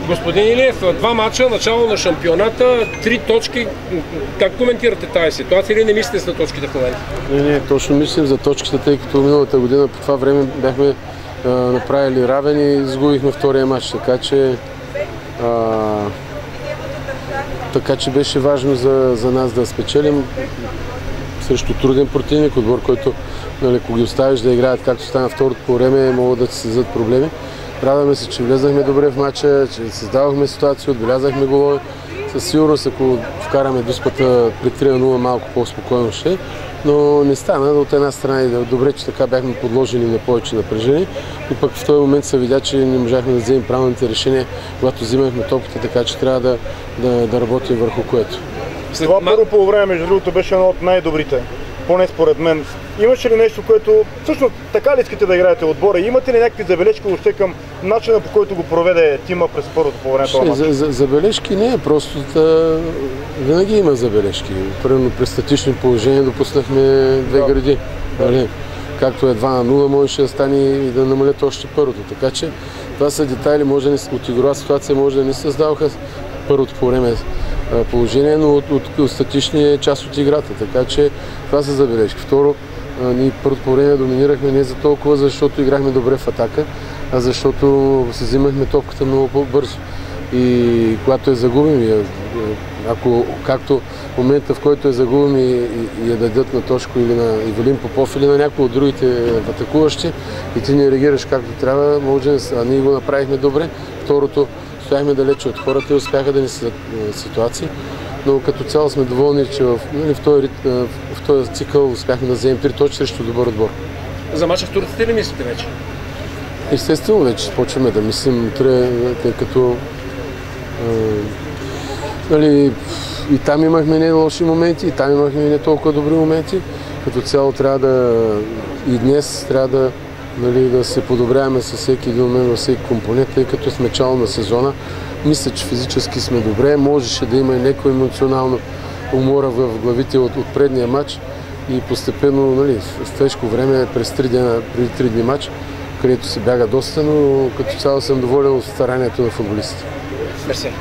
Господин Илиев, 2 мача, начало на шампионата, 3 точки. Как коментирате тази ситуация или не мислите за точките в момента? Не, точно мислим за точките, тъй като миналата година по това време бяхме направили равен и изгубихме втория мач, така че беше важно за нас да спечелим срещу труден противник, отбор, който, ако ги оставиш да играят както стана второто по време, могат да се създадат проблеми. Радваме се, че влезнахме добре в матча, че създавахме ситуация, отбелязахме голове. Със сигурност, ако вкараме дуспата при 3-0, малко по-спокойно ще, но не стана. От една страна и добре, че така бяхме подложени на повече напрежение, и пък в този момент се видя, че не можахме да вземем правилните решения, когато взимахме топката, така че трябва да работим върху което. Това първо по време, между другото, беше едно от най-добрите, поне според мен. Имаше ли нещо, което всъщност така ли искате да играете отбора? Имате ли някакви забележки въобще към начина, по който го проведе тима през първото по време това мач? Забележки не, просто винаги има забележки. Примерно при статични положения допуснахме 2 гради. Както е 2-0, можеше да стане и да намалят още първото. Така че това са детайли, може да не, от игрова ситуация може да не създаваха първото по време положение, но от статични е част от играта. Така че това са забележки. Второ, ние първото по време доминирахме не за толкова, защото играхме добре в атака, а защото си взимахме топката много по-бързо. И когато я загубим, както в момента, в който я загубим и я дадат на Тошко или на Ивелин Попов или на някой от другите атакуващи и ти не реагираш както трябва, а ние го направихме добре. Второто, стояхме далече от хората и успяха да ни създадат ситуации, но като цяло сме доволни, че в този цикъл успяхме да вземем 3 точки срещу добър отбор. За мача в турците ли мислите вече? Естествено, вече почваме да мислим, тъй като и там имахме не лоши моменти, и там имахме не толкова добри моменти. Като цяло трябва и днес трябва да се подобряваме със всеки един момент, във всеки компонент, тъй като с начало на сезона. Мисля, че физически сме добре, можеше да има и някаква емоционална умора в главите от предния матч и постепенно, с тежко време, през 3 дена, преди 3 дни матч, където се бяга доста, но като цяло съм доволен от старанието на футболистите. Мерси.